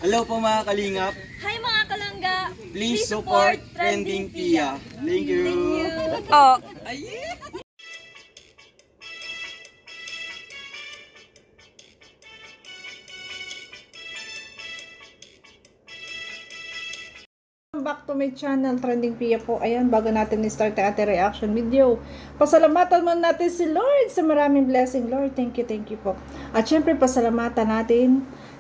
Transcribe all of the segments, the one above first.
Hello po mga kalingap. Hi mga kalangga! Please support Trending Pia. Thank you. Oh. Back to my channel, Trending Pia po. Ayan, bago natin i-start ang ating reaction video, pasalamatan muna natin si Lord sa maraming blessing. Lord, thank you po. At syempre, pasalamatan natin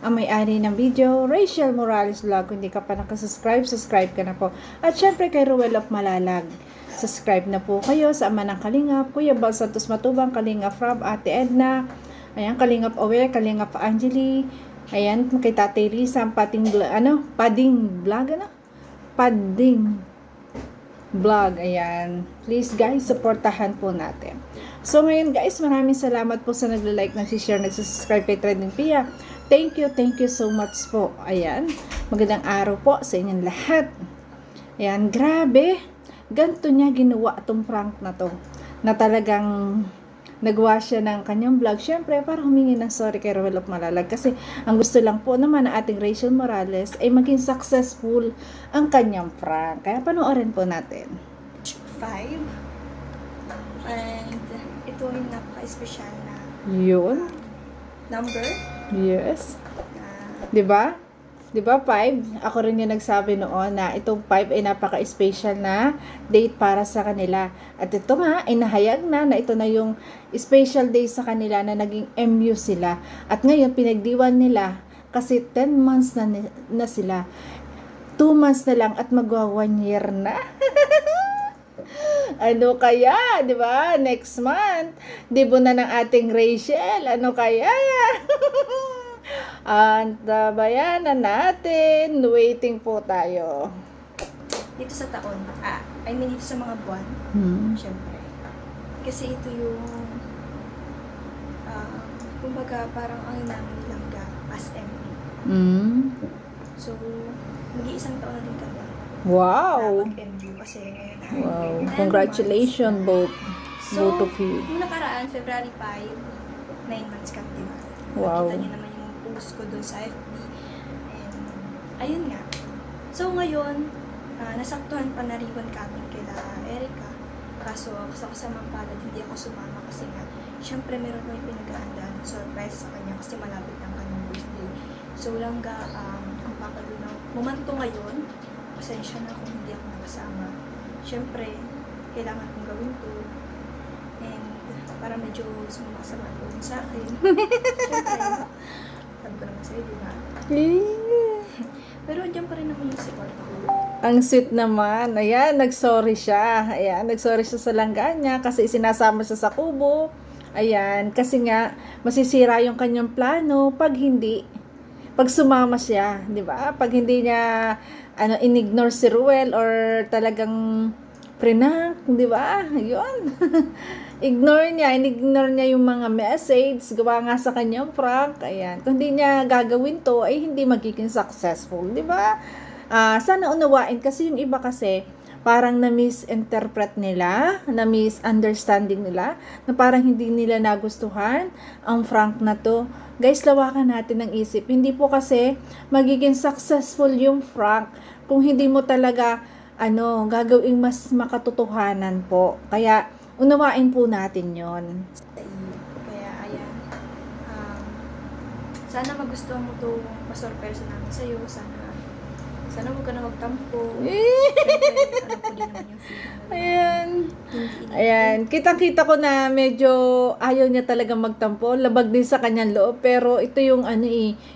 ang may-ari ng video, Rachel Morales Vlog. Kung hindi ka pa nakasubscribe, subscribe ka na po. At syempre, kay Ruel of Malalag, subscribe na po kayo sa Ama ng Kalingap, Kuya Bal Santos Matubang, Kalingap Rob, Ate Edna, ayan, Kalingap Aware, Kalingap Angeli, ayan, kay Tatay Risa, Pading Vlog, ayan. Please guys, supportahan po natin. So ngayon guys, maraming salamat po sa nagla-like, nag-share, nag-subscribe kay Trending Pia. Thank you so much po. Ayan, magandang araw po sa inyong lahat. Ayan, grabe. Ganto niya ginawa itong prank na to. Na talagang nagawa siya ng kanyang vlog. Siyempre, para humingi ng sorry kay Ruel of Malalag. Kasi ang gusto lang po naman ng ating Rachel Morales ay maging successful ang kanyang prank. Kaya panoorin po natin. 5. And ito yung napaka-espesyal na Yun. number. Yes. Na 'Di ba? 'Di ba 5? Ako rin yung nagsabi noon na itong 5 ay napaka-special na date para sa kanila. At ito nga ay nahayag na ito na yung special day sa kanila na naging MU sila. At ngayon pinagdiwan nila kasi 10 months na sila. 2 months na lang at magwa 1 year na. Ano kaya, 'di ba? Next month, debut na ng ating Rachel. Ano kaya? Antabayanan natin. Waiting po tayo. dito sa taon. I mean dito sa mga buwan. Siyempre. Kasi ito yung kumbaga parang ang namin nilang as ME. So, mag-iisang taon na din kami. Wow. Na mag-MU kasi ngayon. Wow. 10 Congratulations months. both of you. Yung nakaraan, February 5, 9 months kami, diba? Wow. Nakita niyo naman yung post ko doon sa FB. And, ayun nga. So, ngayon, nasaktuhan pa na rin kami kila Erica. Kaso, sa kasamang palad, hindi ako sumama kasi nga, syempre meron kami pinag-aandaan surprise sa kanya kasi malapit ang kanyang birthday. So, langga, kung papalunaw, momento ngayon, pasensya na kung hindi ako nakasama. Syempre, kailangan kong gawin to. And, para medyo sumakasama to sa akin. Syempre, sabi ko naman sa'yo, diba? Pero dyan pa rin naman yung support ko. Ang sweet naman. Ayan, nagsorry siya. Ayan, nagsorry siya sa langga niya kasi sinasama siya sa kubo. Ayan, kasi nga masisira yung kanyang plano pag sumama siya, 'di ba? Pag hindi niya inignore si Ruel or talagang prank, 'di ba? 'Yun. inignore niya yung mga message, gawa nga sa kanyang prank. Ayan, kung hindi niya gagawin 'to ay hindi magiging successful, 'di ba? Sana unawain kasi yung iba kasi parang na-misinterpret nila, na-misunderstanding nila, na parang hindi nila nagustuhan ang prank na to. Guys, lawakan natin ng isip. Hindi po kasi magiging successful yung prank kung hindi mo talaga gagawing mas makatotohanan po. Kaya, unawain po natin yon. Kaya, ayan. Sana magustuhan mo itong pasorpresa namin sa'yo. Sana huwag ka na magtampo. Siyempre, alam ko din naman yung feeling na Ayan. Kitang-kita ko na medyo ayaw niya talaga magtampo. Labag din sa kanyang loob. Pero ito yung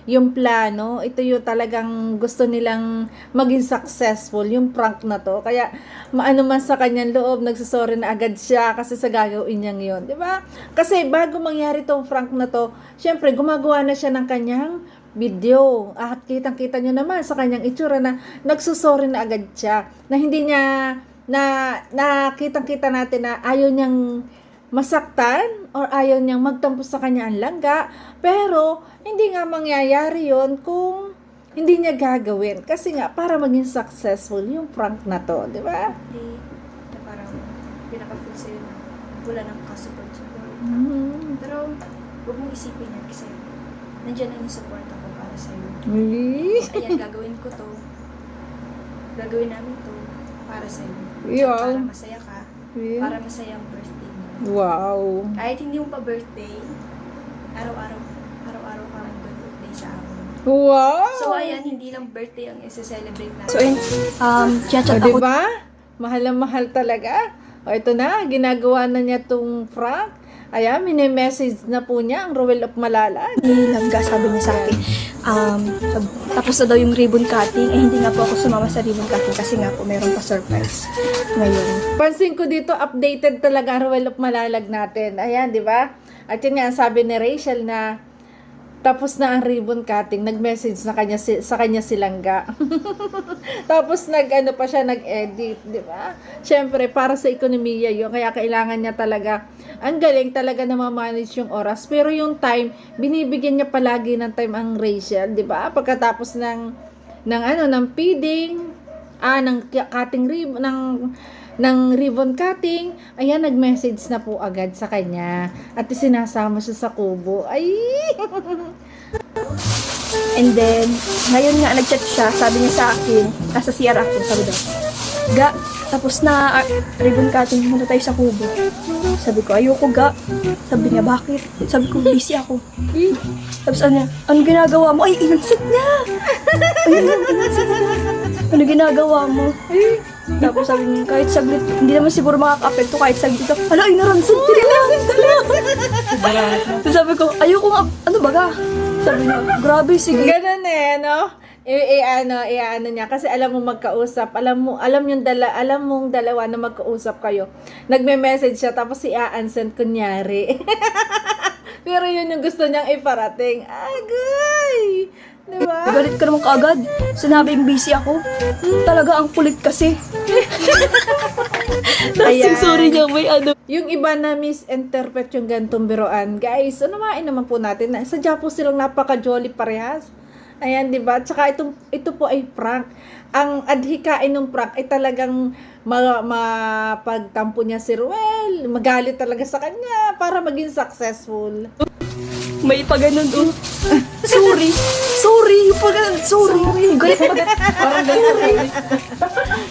yung plano. Ito yung talagang gusto nilang maging successful. Yung prank na to. Kaya maano man sa kanyang loob, nagsasorry na agad siya kasi sa gagawin niyang yun. Diba? Kasi bago mangyari tong prank na to, syempre gumagawa na siya ng kanyang video. At kitang-kita nyo naman sa kanyang itsura na nagsusorry na agad siya. Na hindi niya na kitang-kita natin na ayaw niyang masaktan or ayaw niyang magtampo sa kanya ang langga. Pero hindi nga mangyayari yon kung hindi niya gagawin. Kasi nga para maging successful yung prank na to, di ba? Hindi na parang pinaka-feel sa'yo na wala nang kasupport-support. Pero huwag mong isipin yan kasi nandiyan na yung support ako para sa'yo. Eh, Ayan, gagawin ko to. Gagawin namin to para sa'yo. Wow. Para masaya ka. Yeah. Para masaya ang birthday mo. Wow. Kahit hindi mo pa birthday, araw-araw ka mag-birthday sa akin. Wow. So, ayan, hindi lang birthday ang isi-celebrate natin. So, ayun, chat O, diba? Mahal na mahal talaga. O, ito na, ginagawa na niya tong prank. Ayan, mini-message na po niya ang Ruel of Malalag. ni Langga, sabi niya sa akin, tapos na daw yung ribbon cutting, hindi nga po ako sumama sa ribbon cutting kasi nga po meron pa surprise ngayon. Pansin ko dito, updated talaga ang Ruel of Malalag natin. Ayan, di ba? At yun nga, sabi ni Rachel na tapos na ang ribbon cutting, nag-message na sa kanya si Langga. Tapos nag-ano pa siya, nag-edit, di ba? Siyempre, para sa ekonomiya yun, kaya kailangan niya talaga, ang galing talaga na ma-manage yung oras. Pero yung time, binibigyan niya palagi ng time ang Rachel, di ba? Pagkatapos ng feeding, ng cutting ribbon, ng ribbon cutting, ayan, nag-message na po agad sa kanya. At sinasama siya sa kubo. Ay! And then, ngayon nga nag-chat siya, sabi niya sa akin, nasa CR ako, sabi daw, Ga, tapos na ribbon cutting, muna tayo sa kubo. Sabi ko, ayoko ga. Sabi niya, bakit? Sabi ko, busy ako. Tapos ano ginagawa mo? Ay, inansit niya! Ayun, inansit niya. Ano ginagawa mo? Tapos sabi niya, kahit saglit, hindi naman siguro makaka-apekto kahit saglit ito. Hala, ay naransit niya! Tapos sabi ko, ayoko nga, ano baga? Sabi niya, grabe, sige. Ganun no? Ano niya kasi alam mo magkausap, alam mong dalawa na magkausap kayo. Nagme-message siya tapos i-unsend kunyari. Pero yun yung gusto niyang iparating. Agay! Diba? Galit ka naman kaagad. Sinabing busy ako. Talaga ang kulit kasi. Ayan. Sorry niya, may ano. Yung iba na misinterpret yung gantong biroan. Guys, unawain naman po natin na sadya po silang napaka-jolly parehas. Ayan, di ba? Tsaka ito po ay prank. Ang adhikain ng prank ay talagang mapagtampo niya si Ruel. Magalit talaga sa kanya para maging successful. May paganon doon. Sorry. Yung paganon. Sorry. Galit paganon. Parang galit.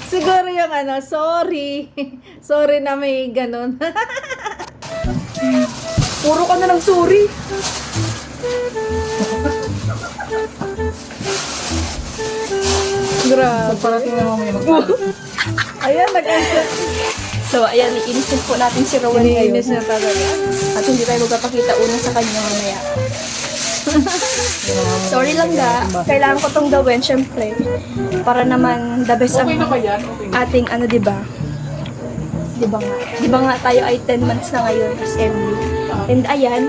Siguro yung sorry. Sorry na may ganon. Puro ka na lang sorry. Grabe. Parating na mamaya Ayan, nag-answer. So, ayan, iinisin po natin si Rowan ngayon. Iniinis na talaga. At hindi tayo magpapakita una sa kanya mamaya. Sorry lang ga. Kailangan ko tong gawin, syempre. Para naman the best ang ating diba? Diba nga tayo ay 10 months na ngayon as MU. And ayan,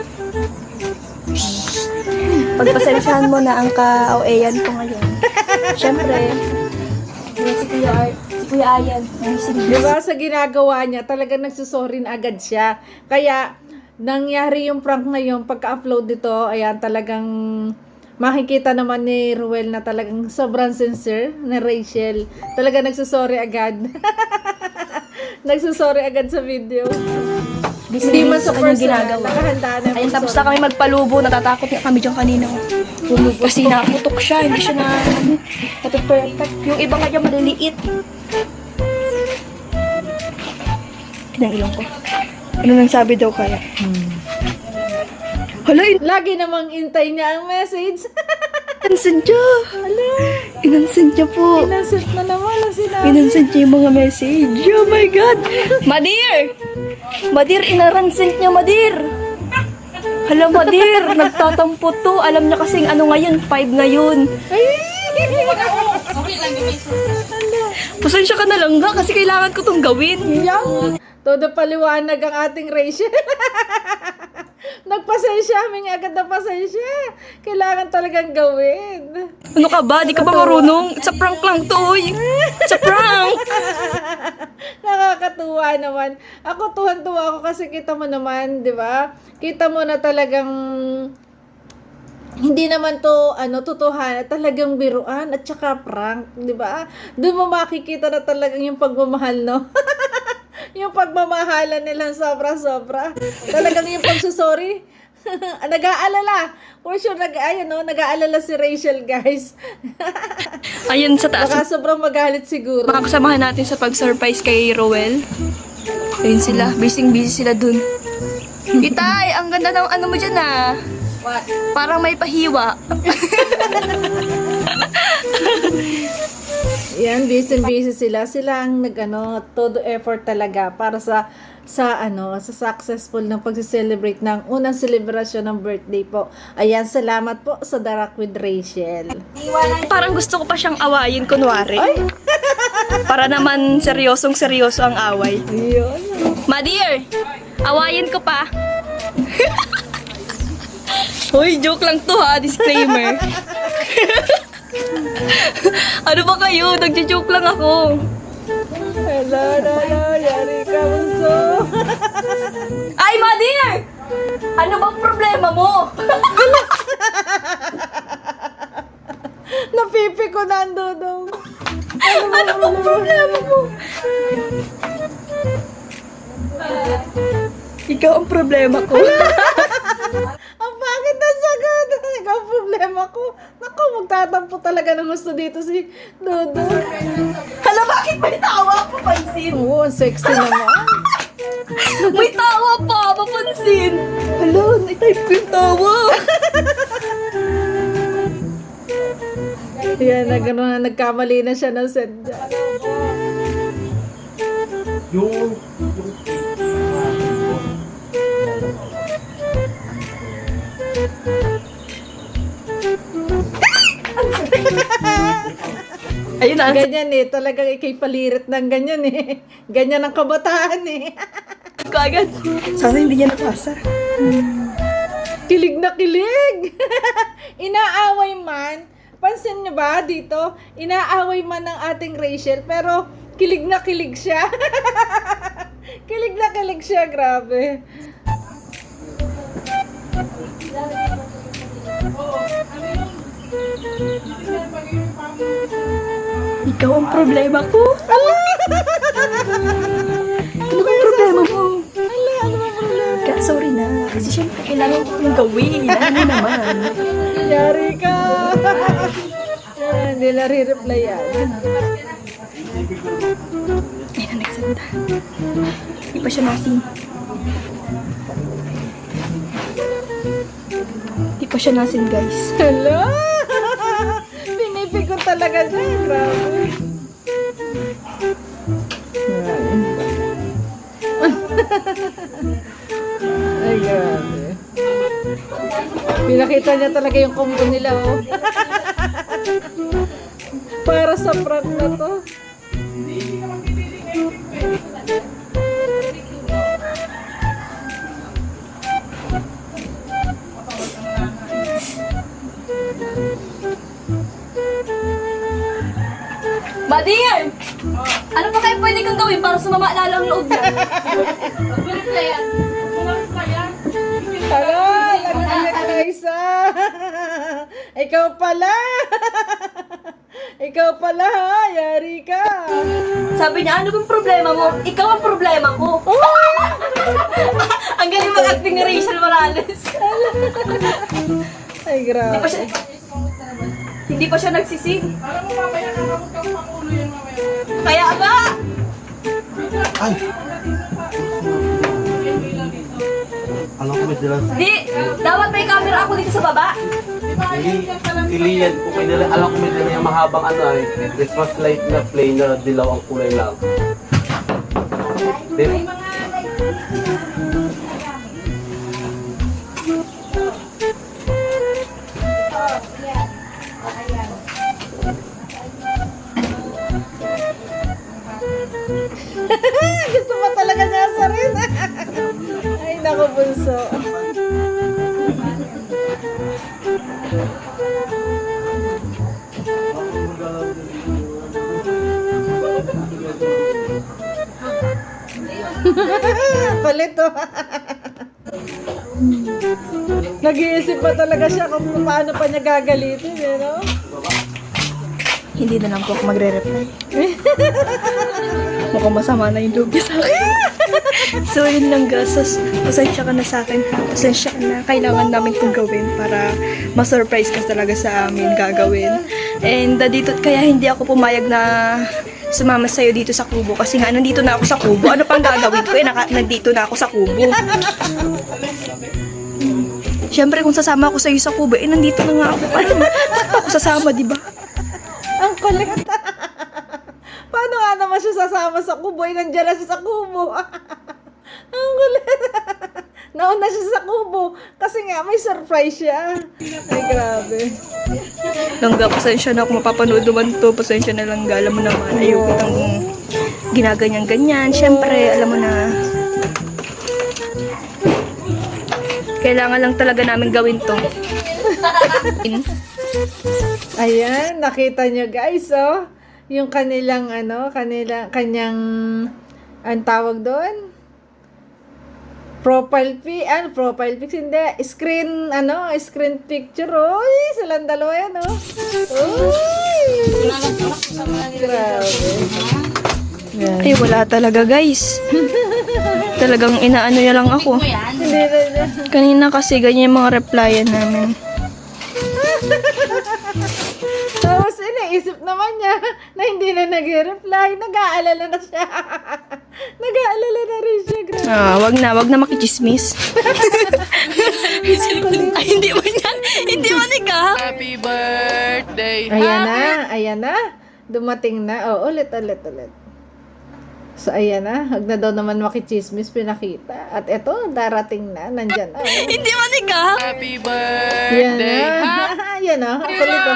pagpasensyahan mo na ang ka-OA-yan ko ngayon. Syempre, si Kuya Ayan, Diba sa ginagawa niya, talagang nagsusorry na agad siya. Kaya, nangyari yung prank na yun, pagka-upload nito, ayan, talagang makikita naman ni Ruel na talagang sobrang sincere na Rachel. Talagang nagsusorry agad. Nagsusorry agad sa video. Hindi man sa personal, nakahanda na. Ayun, tapos na kami magpalubo, natatakot nga kami dyan kanina. Kasi naputok siya, hindi siya perfect. Yung iba nga dyan maliliit. Tinang ilong ko. Ano nang sabi daw kaya? Hala, Lagi namang intay niya ang message. inansin niya. Hala, Inansin niya po. inasip na naman ang sinabi. Inansin niya yung mga message. Oh my God! Madir! Madir, inaransin niya, Madir! Hala, Madir! Nagtatampo to. Alam niya kasing ngayon, 5 ngayon. Pasensya ka na lang nga kasi kailangan ko tong gawin. Yan. Todo paliwanag ang ating Rachel. Nagpasensya, may agad na pasensya. Kailangan talagang gawin. Ano ka ba? Di ka ba marunong? It's a prank lang to, oy. It's a prank! Nakakatuwa naman. Ako tuwan-tuwa ako kasi kita mo naman, di ba? Kita mo na talagang hindi naman to totohanan, talagang biruan at saka prank, di ba? Doon mo makikita na talagang yung pagmamahal, no? Yung pagmamahalan nilang sobra-sobra. Talagang yung pagsusorry, Nag-aalala. For sure, nag-aalala si Rachel, guys. Ayun sa taas. Baka sobrang magalit siguro. Mga kasamahan natin sa pag-surprise kay Rowel. Ayun sila. Busy sila dun. Itay, ang ganda ng ano mo dyan ah. What? Parang may pahiwa. Yan, busy sila. Sila ang todo effort talaga para sa successful ng pag-celebrate ng unang selebrasyon ng birthday po. Ayan, salamat po sa Darak with Rachel. Parang gusto ko pa siyang awayin, kunwari. Ay! Para naman seryoso ang away. Yun. Ma dear, awayin ko pa. Hoy, joke lang to ha, disclaimer. Ano ba kayo? Nagjo-joke lang ako. Hello, yari ka, bunso. Ay, ma dear! Ano bang problema mo? Napipi ko na ang dodong. Ano bang problema mo? Ikaw ang problema ko. Ang pangit na sagot. Ikaw ang problema ko. Naku, magtatampo talaga ng gusto dito si Dodo. Hala, bakit may tawa? Papansin. Oo, ang sexy naman. May tawa pa, papansin. Hala, na-type ko yung tawa. Yan, nagkamali na siya ng send. Yung Ayun na. Ganyan eh, talagang ikay palirit ng ganyan eh. Ganyan ang kabataan eh. Kagad. Sana hindi niya napasa. Kilig na kilig! Inaaway man, pansin niyo ba dito? Inaaway man ng ating Rachel, pero kilig na kilig siya. Kilig na kilig siya, grabe. Ikaw ang problema ko. Ano bang problema mo? Ano ba problema? Sorry na. Kasi syempre kailangan ko yung gawin. Ano naman? Yari ka! Yan, hindi na re-reply yan. Hindi na nagsanda. Hindi pa siya nasin. Hindi pa siya nasin, guys. Hello? Pinipig ko talaga siya. Grabe. Ay, grabe. Pinakita niya talaga yung combo nila, oh. Para sa prank na to. Madir! Ano pa kayo pwede kong gawin para sumama lalo ang loob mo? Hello, nagkakit na isa. Ikaw pala. Ikaw pala ha, yari ka. Sabi niya, ano bang problema mo? Ikaw ang problema ko. Ang galing mag-acting ni Rachel Morales. Ay, grabe. Hindi pa siya nagsising. Kaya ba? Ay! Alam ko may dala. Di, dapat may camera ako dito sa baba. Hindi, si Lian po may dala. Alam ko may dala yung mahabang ano ay Christmas light na plain na dilaw ang kulay lang. Di, Gusto mo talaga niya sa rin. Ay, naku, bunso. Palit, oh. Nag-iisip pa talaga siya kung paano pa niya gagalitin, you know? hindi na lang po ako magre-reply. Mukhang masama na yung loob niya sa akin. So, yun lang guys. Pasensya ka na sa akin. Pasensya ka na. Kailangan namin itong gawin para ma-surprise ka talaga sa amin gagawin. And dito, kaya hindi ako pumayag na sumama sa'yo dito sa kubo. Kasi nga, nandito na ako sa kubo. Ano pang gagawin ko? Nandito na ako sa kubo. Siyempre, kung sasama ako sa'yo sa kubo, nandito na nga ako. Paano ako sasama, di ba? Ang kulit. Paano nga naman siya sasama sa kubo? Nandiyan na siya sa kubo. Ang kulit. Nauna siya sa kubo. Kasi nga, may surprise siya. Ay, grabe. Langga, pasensya na kung mapapanood naman to. Pasensya na lang, alam mo naman. Ayoko nang ginaganyan-ganyan. Siyempre, alam mo na. Kailangan lang talaga namin gawin to. Ayan, nakita nyo guys, oh. Yung kanyang, ang tawag doon? Profile pic, hindi. Screen picture, oy. Silang dalawa yan, oh. Uy! Grabe. Yan. Ay, wala talaga, guys. Talagang inaano niya lang ako. Hindi na. Kanina kasi ganyan yung mga replyan namin. Tapos iniisip naman niya na hindi na nag-reply. Nag-aalala na siya. Nag-aalala na rin siya. Grabe. Wag na makichismis. Ay, hindi mo ka. Happy birthday! Ayan na. Dumating na. Oh, ulit. So, ayan na. Huwag na daw naman makichismis, pinakita. At eto, darating na. Nandyan na. Oh. Hindi mo ka. Happy Yan birthday! na. Yan na. Ang kulit, oh.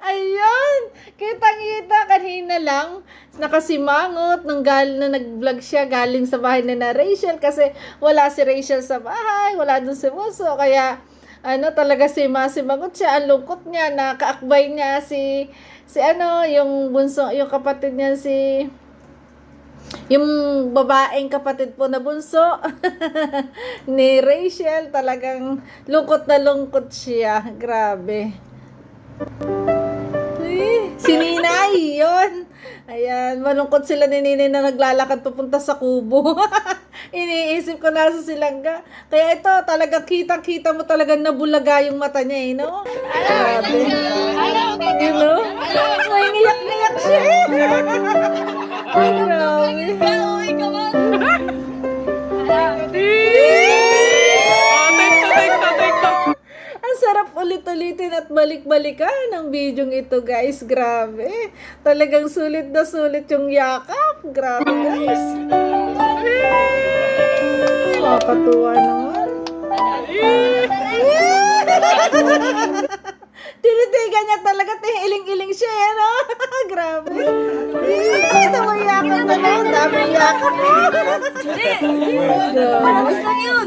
Ayun! Kitang-kita kanina lang nakasimangot na nag-vlog siya galing sa bahay na Rachel kasi wala si Rachel sa bahay, wala dun si Muso, kaya talaga simangot siya, ang lungkot niya, nakaakbay niya yung bunso, yung kapatid niya yung babaeng kapatid po na bunso ni Rachel, talagang lungkot na lungkot siya. Grabe. Si Ninay, yun. Ayan, malungkot sila ni Ninay na naglalakad papunta sa kubo. Iniisip ko nasa silangga. Kaya ito, talagang kitang-kita mo talagang nabulaga yung mata niya, no? Grabe. You know? May ngiyak-ngiyak siya. Ay, grabe. Ang sarap ulit-ulitin at balik-balikan ang bidyong ito, guys. Grabe. Talagang sulit na sulit yung yakap. Grabe, guys. Nakakatuwa naman. Tinitigan niya talaga. Iling-iling siya, no? Grabe. Ito mo yakap na lang. Dami yakap. Malakas lang yun.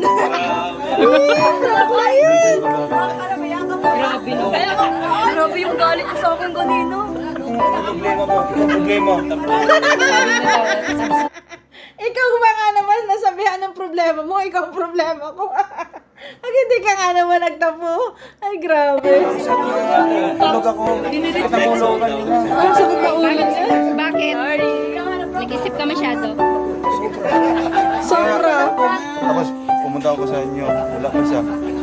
Grabe yung galit sa akin kanina. Ikaw ba nga naman nasabihan ng problema mo? Ikaw ang problema ko. Ang hindi ka nga naman nagtapo. Ay, grabe. Tulog ako. Natulog kanina. Ang sakit na ulo niya. Bakit? Nag-isip ka masyado. Sobra. Tapos pumunta ako sa inyo. Wala pa siya.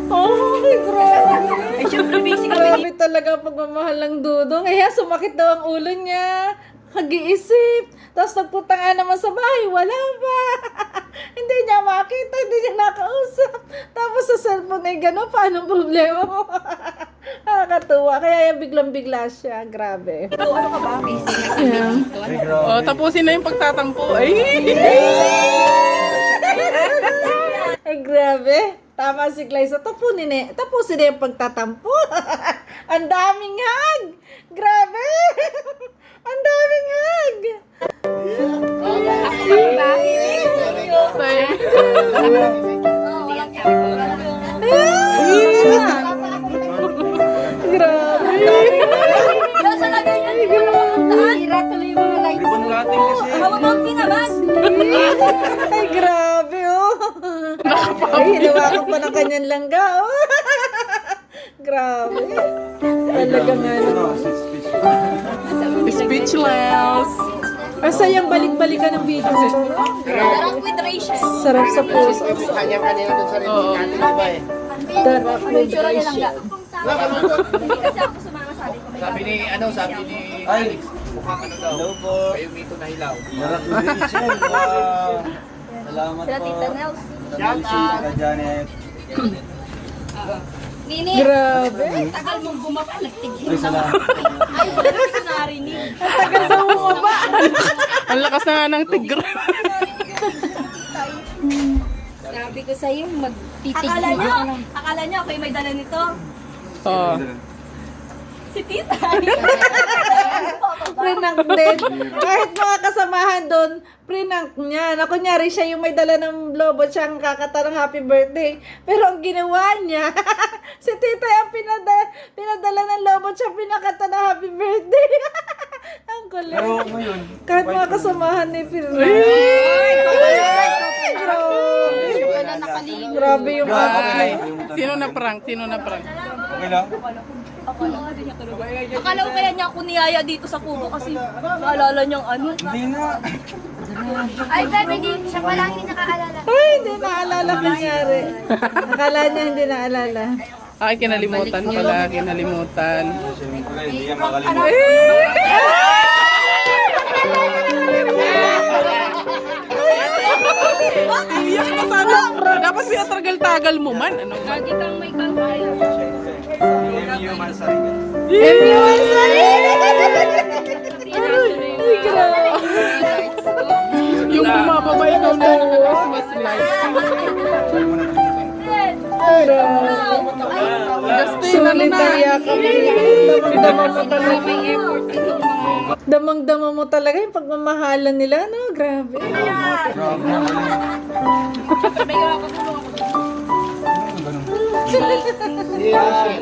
Ay, grabe. Ay, syempre busy kami. Grabe talaga ang pagmamahal ng Dudong. Sumakit daw ang ulo niya. Nag-iisip. Tapos nagpunta nga naman sa bahay. Wala pa. Hindi niya makita. Hindi niya nakausap. Tapos sa cellphone ay gano'n. Paano problema mo? Nakakatuwa. Kaya yung biglang-bigla siya. Grabe. Ano ka ba? Busy na kami dito. Ay, grabe. Oh, tapusin na yung pagtatampo. Ay! Ay, grabe. Tama si Glyza. Tapusin na yung pagtatampo. Ang daming hag. Grabe. Ang daming hag. Ako ba? Grabe. Sira tuloy yung mga lights. Ribbon cutting kasi. Ay, grabe, oh. Ay, hinawakan pa ng kanyang langga, oh. Grabe. Talaga nga. Ano, speech. Speechless. Masayang balik-balikan ng video. Darang with Rachel. Sarap sa puso. Oo. Darak with Rachel. Hindi kasi ako sumama sa atin. Sabi ni Ay, hello po. kayo mito na hilaw. Darak with Rachel. Wow. Salamat Sila po. Tita Nels. Shout out. Janet. Nini, Grabe. tagal mong bumaba, nagtigil. Ay, salamat. Ay, wala ko narinig. Tagal sa bumaba. Ang lakas na nga ng tigre. Sabi ko sa'yo, magtitigil Akala nyo, ka lang. akala nyo ako yung may dala nito. Oo. Si Tita. Prinank din. Kahit mga kasamahan doon, prinank niya. Na kunyari siya yung may dala ng lobo, siya ang kakata ng happy birthday. Pero ang ginawa niya, si tita yung pinadala ng lobo, siya pinakata ng happy birthday. Ang kulit. Pero ngayon, Kahit mga kasamahan ni Pirna. Grabe yung Ay, sino na prank? Sino na prank? okay lang? Akala ko kaya niya ako niyaya dito sa kubo kasi naalala niyang ano. Hindi na. Ay, babe, hindi. Siya pa lang hindi nakaalala. Ay, hindi naalala kunyari. Akala niya hindi naalala. Ay, kinalimutan pala. Kinalimutan. Siyempre, hindi yan makalimutan. Iyak na sana. Dapat pinatagal-tagal mo man. Ano man? Lagi kang may kampay. MU Mansarigan. Ay, grabe. Yung bumababa ikaw na Christmas light. Justin, ano Sulit na? na yakap. Damang-dama mo talaga. Damang-dama mo talaga yung pagmamahalan nila, no? Grabe.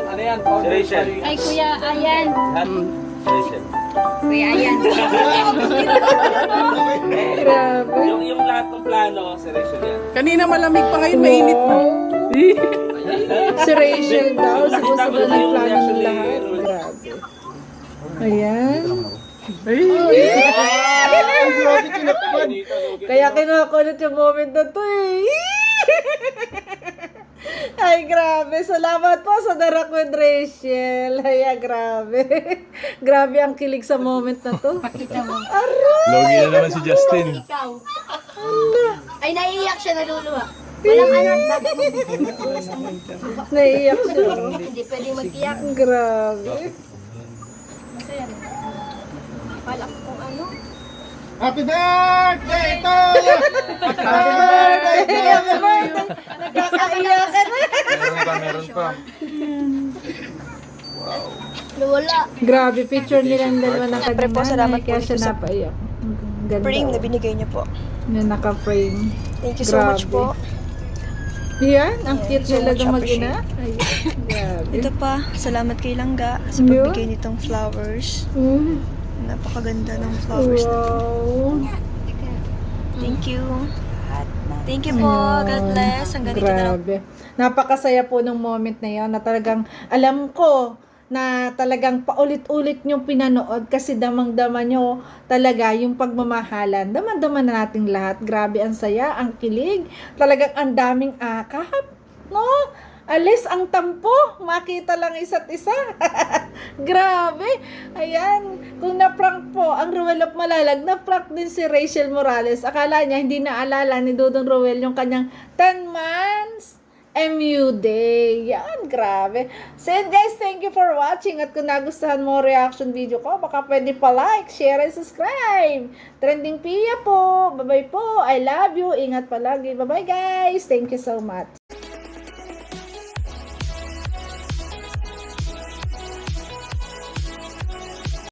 Ano yan? Si Rachel. Ay, Kuya Ayan. Rachel. Kuya Ayan. Grabe. Yung lahat ng plano, si Rachel yan. Kanina malamig pa ngayon, mainit na. Si Rachel daw. Siguro sa nagplano ng lahat. Grabe. Ayan. Kaya kinukulit yung moment na to eh. Ay, grabe. Salamat po sa Darak with Rachel. Ay, grabe. Grabe ang kilig sa moment na to. Logi na naman si Justin. Ikaw. Ay, naiiyak siya, naluluwa. Walang ano, Naiiyak siya. hindi pwedeng mag-iyak. Grabe. Akala ko kung ano. Happy birthday to Happy birthday! Happy birthday! Nagkakaiyakan na. Meron pa. Nawala. Grabe, picture nilang dalawa ng Siyempre po, salamat kaya po siya dito sa napaiyak. Ganda. Frame na binigay niyo po. Na naka-frame. Thank you so much Grabe. po. Yan, ang cute so nila much mag-ina. Ay, grabe. Ito pa, salamat kay Langga sa Yeah. pagbigay nitong flowers. Mm. Napakaganda ng flowers na to. Wow. Thank you. Thank you po. God bless. Hanggang dito na lang. Grabe. Napakasaya po ng moment na yun na talagang alam ko na talagang paulit-ulit nyo pinanood kasi damang-dama nyo talaga yung pagmamahalan. Daman-dama na nating lahat. Grabe, ang saya, ang kilig. Talagang ang daming akap. No? Alis ang tampo. Makita lang isa't isa. Grabe. Ayan. Kung na-prank po ang Ruel of Malalag, na-prank din si Rachel Morales. Akala niya hindi naalala ni Dodong Ruel yung kanyang 10 months MU Day. Yan, grabe. So yun guys, thank you for watching. At kung nagustuhan mo reaction video ko, baka pwede pa like, share, and subscribe. Trending Pia po. Bye-bye po. I love you. Ingat palagi. Bye-bye guys. Thank you so much.